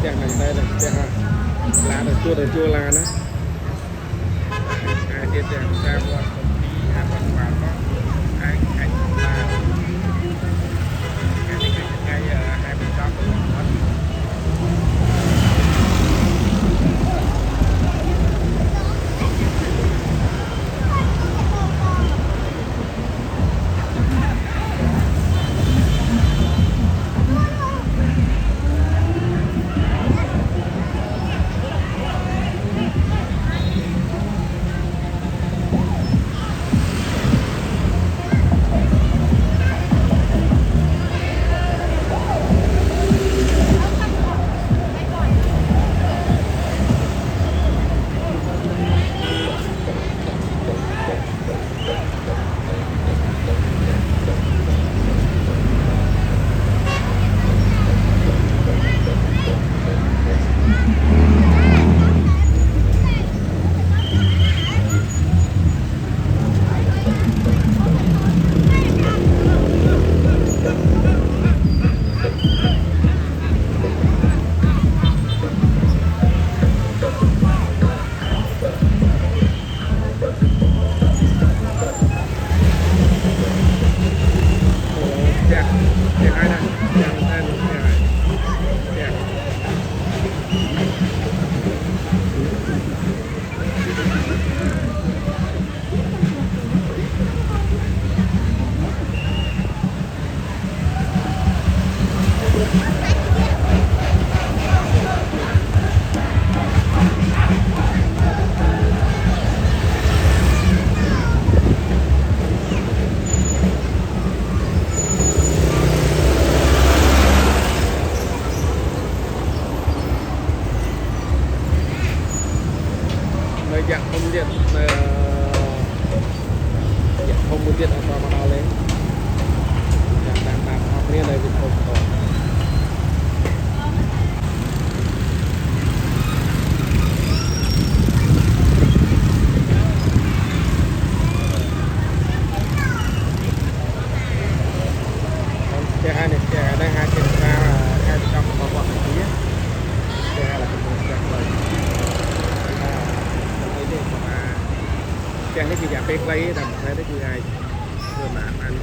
Chẳng này đây là chẳng lá được chua lá nữa ai tiết chẳng ra qua công ty bằng vào đó ai là cái ngay ở 26 của nó dạng không điện dạng không muốn điện ở mà lên dạng đang học nên này cũng không có xe hai này xe đang hai trên ra hai trong và bọn này kia xe hai là cũng dạng lời chẳng cái gì giả phê quay đầm thấy đấy gì này rồi mà ăn